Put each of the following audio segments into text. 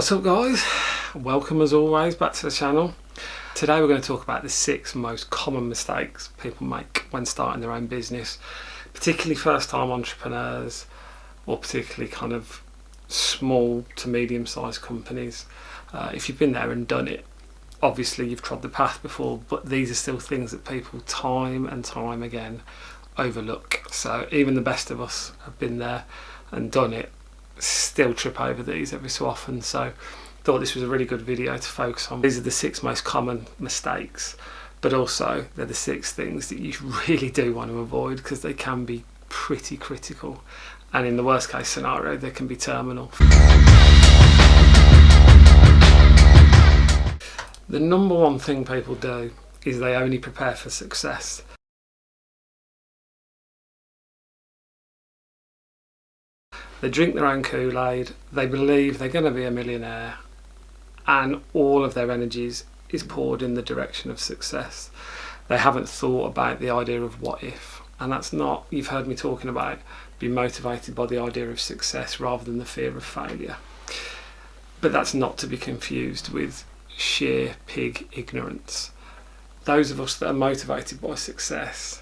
What's up guys? Welcome as always back to the channel. Today we're going to talk about the 6 most common mistakes people make when starting their own business, particularly first time entrepreneurs or particularly kind of small to medium sized companies. If you've been there and done it, obviously you've trod the path before, but these are still things that people time and time again overlook. So even the best of us have been there and done it, still trip over these every so often. So thought this was a really good video to focus on. These are the 6 most common mistakes, but also they're the 6 things that you really do want to avoid because they can be pretty critical, and in the worst case scenario they can be terminal. The number one thing people do is they only prepare for success. They drink their own Kool-Aid, they believe they're going to be a millionaire, and all of their energies is poured in the direction of success. They haven't thought about the idea of what if, and that's not, you've heard me talking about being motivated by the idea of success rather than the fear of failure. But that's not to be confused with sheer pig ignorance. Those of us that are motivated by success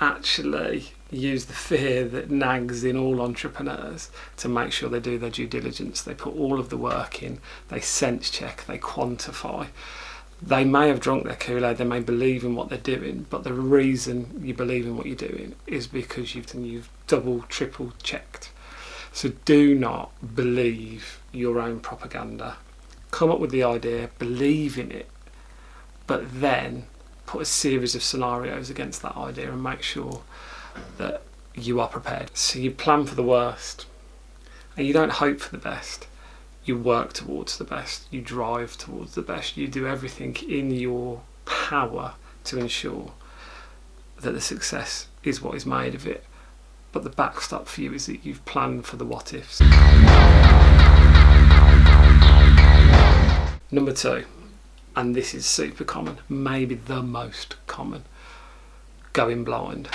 actually use the fear that nags in all entrepreneurs to make sure they do their due diligence. They put all of the work in, they sense check, they quantify. They may have drunk their Kool-Aid, they may believe in what they're doing, but the reason you believe in what you're doing is because you've double, triple checked. So do not believe your own propaganda. Come up with the idea, believe in it, but then put a series of scenarios against that idea and make sure that you are prepared. So you plan for the worst and you don't hope for the best. You work towards the best, you drive towards the best, you do everything in your power to ensure that the success is what is made of it. But the backstop for you is that you've planned for the what ifs. Number 2, and this is super common, maybe the most common, going blind.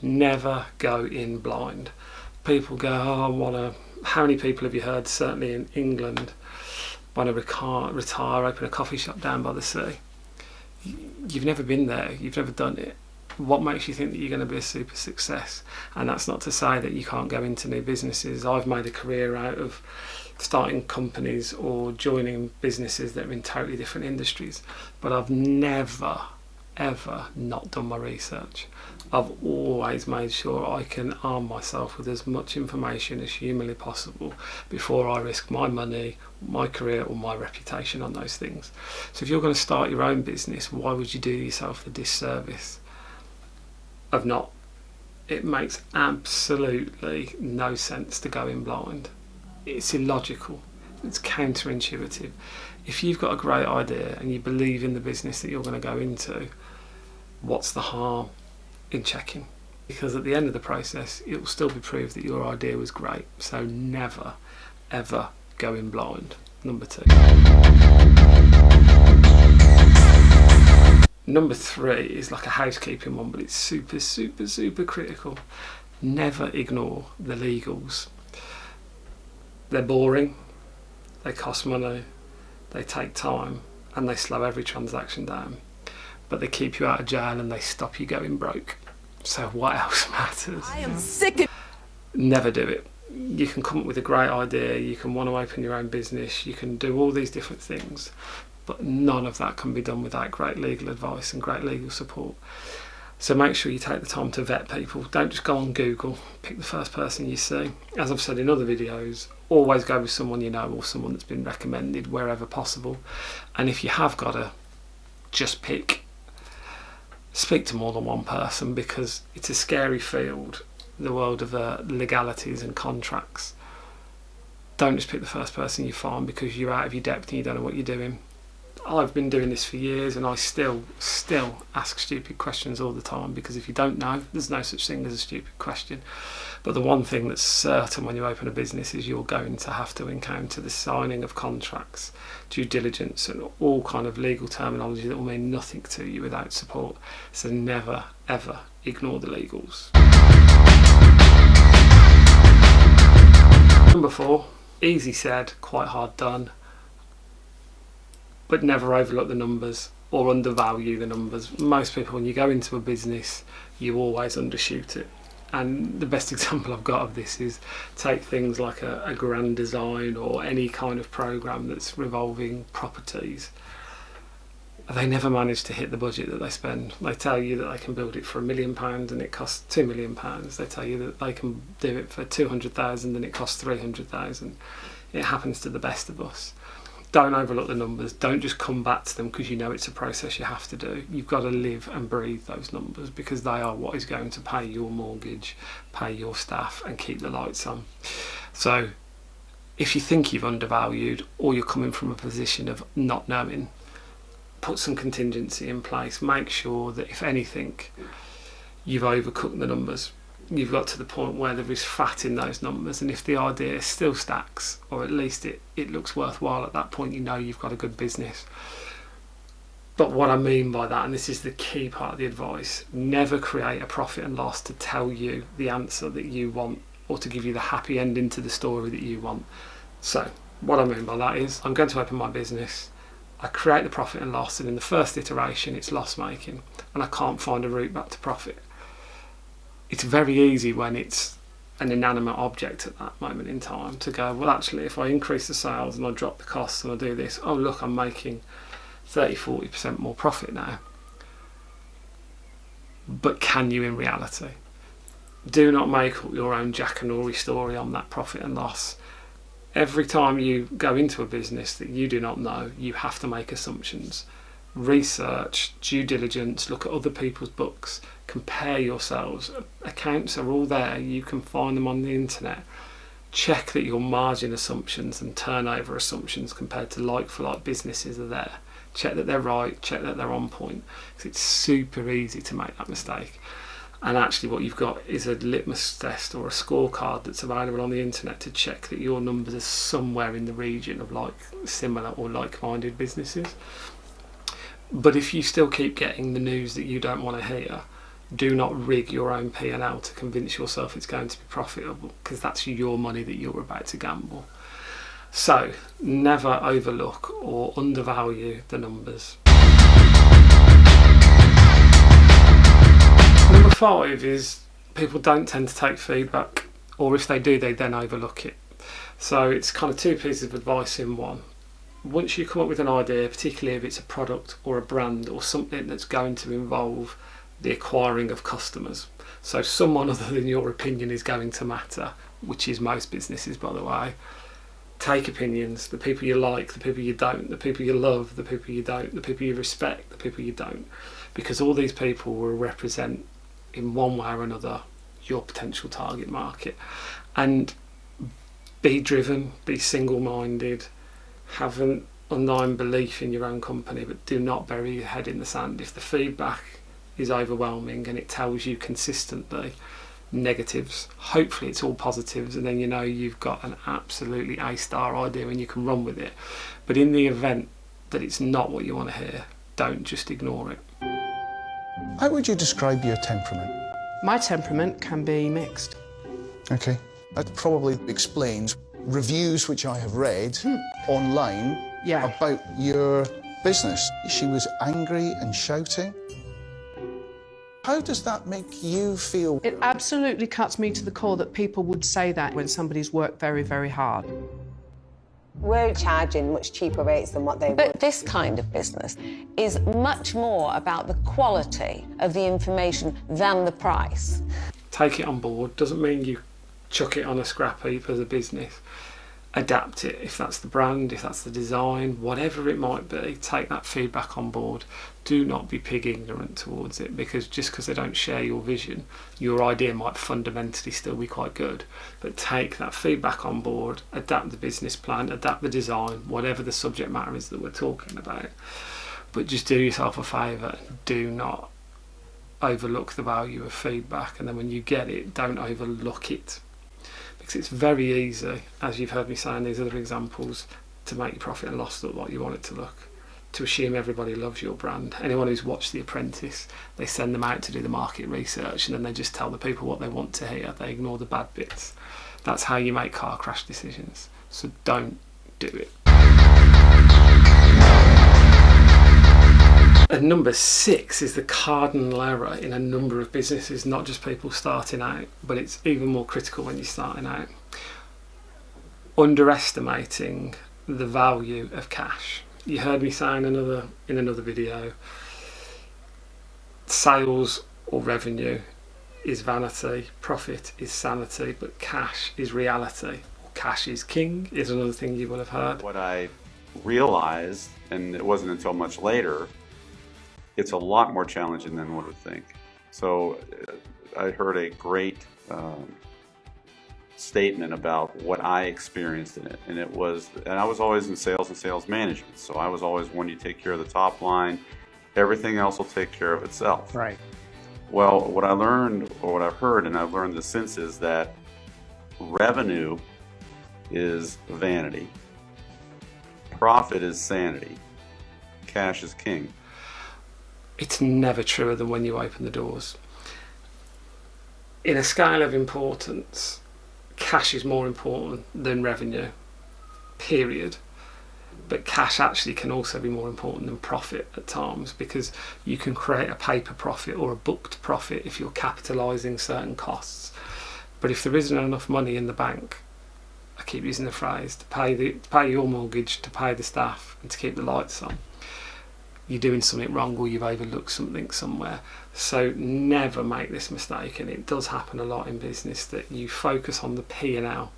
Never go in blind. People go, oh, how many people have you heard, certainly in England, want to retire, open a coffee shop down by the sea? You've never been there, you've never done it. What makes you think that you're going to be a super success? And that's not to say that you can't go into new businesses. I've made a career out of starting companies or joining businesses that are in totally different industries, but I've never ever not done my research. I've always made sure I can arm myself with as much information as humanly possible before I risk my money, my career or my reputation on those things. So if you're going to start your own business, why would you do yourself the disservice of not? It makes absolutely no sense to go in blind. It's illogical, it's counterintuitive. If you've got a great idea and you believe in the business that you're going to go into, what's the harm in checking? Because at the end of the process it will still be proved that your idea was great. So never ever go in blind. Number 2. Number 3 is like a housekeeping one, but it's super critical. Never ignore the legals. They're boring, they cost money, they take time, and they slow every transaction down, but they keep you out of jail and they stop you going broke. So what else matters? I am sick of... Never do it. You can come up with a great idea, you can want to open your own business, you can do all these different things, but none of that can be done without great legal advice and great legal support. So make sure you take the time to vet people. Don't just go on Google, pick the first person you see. As I've said in other videos, always go with someone you know or someone that's been recommended wherever possible. And if you have got to just speak to more than one person, because it's a scary field, the world of legalities and contracts. Don't just pick the first person you find because you're out of your depth and you don't know what you're doing. I've been doing this for years, and I still ask stupid questions all the time, because if you don't know, there's no such thing as a stupid question. But the one thing that's certain when you open a business is you're going to have to encounter the signing of contracts, due diligence, and all kind of legal terminology that will mean nothing to you without support. So never, ever ignore the legals. Number 4, easy said, quite hard done. But never overlook the numbers or undervalue the numbers. Most people, when you go into a business, you always undershoot it. And the best example I've got of this is take things like a grand design or any kind of program that's revolving properties. They never manage to hit the budget that they spend. They tell you that they can build it for £1 million and it costs £2 million. They tell you that they can do it for 200,000 and it costs 300,000. It happens to the best of us. Don't overlook the numbers. Don't just come back to them because you know it's a process you have to do. You've got to live and breathe those numbers, because they are what is going to pay your mortgage, pay your staff, and keep the lights on. So if you think you've undervalued, or you're coming from a position of not knowing, put some contingency in place. Make sure that if anything, you've overcooked the numbers. You've got to the point where there is fat in those numbers, and if the idea still stacks, or at least it looks worthwhile, at that point you know you've got a good business. But what I mean by that, and this is the key part of the advice, never create a profit and loss to tell you the answer that you want, or to give you the happy ending to the story that you want. So what I mean by that is, I'm going to open my business, I create the profit and loss, and in the first iteration it's loss making and I can't find a route back to profit. It's very easy when it's an inanimate object at that moment in time to go, well, actually, if I increase the sales and I drop the costs and I do this, oh look, I'm making 30-40% more profit now. But can you in reality? Do not make up your own Jackanory story on that profit and loss. Every time you go into a business that you do not know, you have to make assumptions. Research, due diligence, look at other people's books, compare yourselves. Accounts are all there, you can find them on the internet. Check that your margin assumptions and turnover assumptions compared to like-for-like businesses are there. Check that they're right, check that they're on point, because it's super easy to make that mistake. And actually what you've got is a litmus test or a scorecard that's available on the internet to check that your numbers are somewhere in the region of like similar or like-minded businesses. But if you still keep getting the news that you don't want to hear, do not rig your own P&L to convince yourself it's going to be profitable, because that's your money that you're about to gamble. So never overlook or undervalue the numbers. Number 5 is people don't tend to take feedback, or if they do, they then overlook it. So it's kind of 2 pieces of advice in one. Once you come up with an idea, particularly if it's a product or a brand or something that's going to involve the acquiring of customers, so someone other than your opinion is going to matter, which is most businesses, by the way. Take opinions, the people you like, the people you don't, the people you love, the people you don't, the people you respect, the people you don't, because all these people will represent in one way or another your potential target market. And be driven, be single-minded, have an undying belief in your own company, but do not bury your head in the sand. If the feedback is overwhelming and it tells you consistently negatives, hopefully it's all positives, and then you know you've got an absolutely A-star idea and you can run with it. But in the event that it's not what you want to hear, don't just ignore it. How would you describe your temperament? My temperament can be mixed. Okay. That probably explains reviews which I have read online about your business. She was angry and shouting. How does that make you feel? It absolutely cuts me to the core that people would say that when somebody's worked very, very hard. We're charging much cheaper rates than what they would. But this kind of business is much more about the quality of the information than the price. Take it on board. Doesn't mean you chuck it on a scrap heap as a business. adapt it. If that's the brand, if that's the design, whatever it might be, take that feedback on board. Do not be pig ignorant towards it, because just because they don't share your vision, your idea might fundamentally still be quite good. But take that feedback on board, adapt the business plan, adapt the design, whatever the subject matter is that we're talking about. But just do yourself a favour, do not overlook the value of feedback, and then when you get it, don't overlook it. Because it's very easy, as you've heard me say in these other examples, to make your profit and loss look like you want it to look. To assume everybody loves your brand. Anyone who's watched The Apprentice, they send them out to do the market research and then they just tell the people what they want to hear. They ignore the bad bits. That's how you make car crash decisions. So don't do it. And number 6 is the cardinal error in a number of businesses, not just people starting out, but it's even more critical when you're starting out. Underestimating the value of cash. You heard me say in another video, sales or revenue is vanity, profit is sanity, but cash is reality. Cash is king is another thing you will have heard. What I realized, and it wasn't until much later, it's a lot more challenging than one would think. So I heard a great statement about what I experienced in it, and I was always in sales and sales management, so I was always one, you take care of the top line, everything else will take care of itself. Right. Well, what I learned, or what I've heard, and I've learned this since, is that revenue is vanity, profit is sanity, cash is king. It's never truer than when you open the doors. In a scale of importance, cash is more important than revenue, period. But cash actually can also be more important than profit at times, because you can create a paper profit or a booked profit if you're capitalising certain costs. But if there isn't enough money in the bank, I keep using the phrase, to pay your mortgage, to pay the staff and to keep the lights on, you're doing something wrong or you've overlooked something somewhere. So never make this mistake, and it does happen a lot in business, that you focus on the P&L.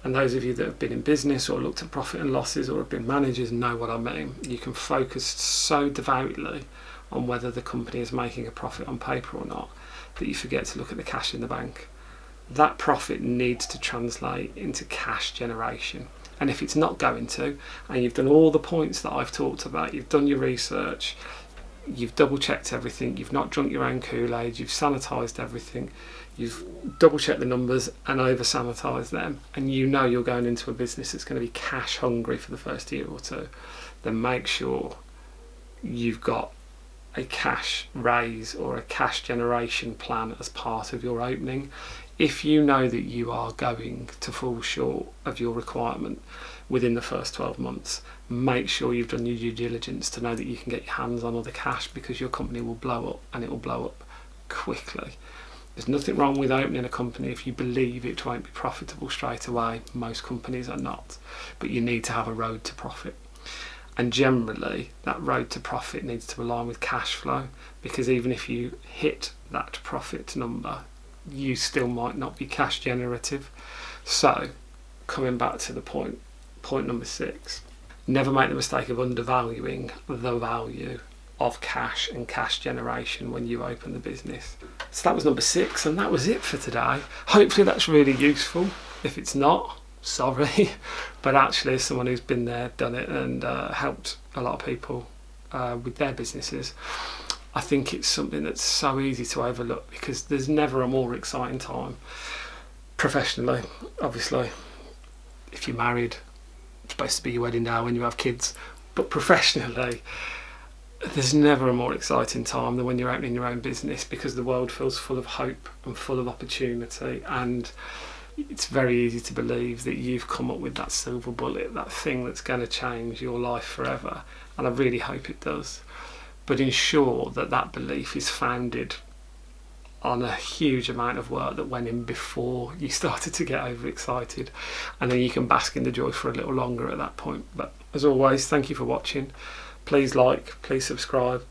And those of you that have been in business or looked at profit and losses or have been managers know what I mean. You can focus so devoutly on whether the company is making a profit on paper or not that you forget to look at the cash in the bank. That profit needs to translate into cash generation. And if it's not going to, and you've done all the points that I've talked about, you've done your research, you've double checked everything, you've not drunk your own Kool-Aid, you've sanitised everything, you've double checked the numbers and over sanitised them, and you know you're going into a business that's going to be cash hungry for the first year or two, then make sure you've got a cash raise or a cash generation plan as part of your opening. If you know that you are going to fall short of your requirement within the first 12 months, make sure you've done your due diligence to know that you can get your hands on all the cash, because your company will blow up, and it will blow up quickly. There's nothing wrong with opening a company if you believe it won't be profitable straight away. Most companies are not, but you need to have a road to profit. And generally, that road to profit needs to align with cash flow, because even if you hit that profit number, you still might not be cash generative. So, coming back to the point number 6, never make the mistake of undervaluing the value of cash and cash generation when you open the business. So that was number 6, and that was it for today. Hopefully that's really useful. If it's not, sorry, but actually as someone who's been there, done it, and helped a lot of people with their businesses, I think it's something that's so easy to overlook, because there's never a more exciting time professionally. Obviously, if you're married, it's supposed to be your wedding day when you have kids, but professionally, there's never a more exciting time than when you're opening your own business, because the world feels full of hope and full of opportunity, and it's very easy to believe that you've come up with that silver bullet, that thing that's going to change your life forever, and I really hope it does. But ensure that that belief is founded on a huge amount of work that went in before you started to get overexcited, and then you can bask in the joy for a little longer at that point. But as always, thank you for watching. Please like, please subscribe,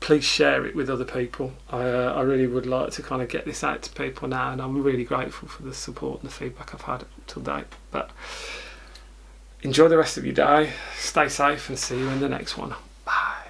please share it with other people. I really would like to kind of get this out to people now, and I'm really grateful for the support and the feedback I've had up till date. But Enjoy the rest of your day, stay safe, and see you in the next one. Bye.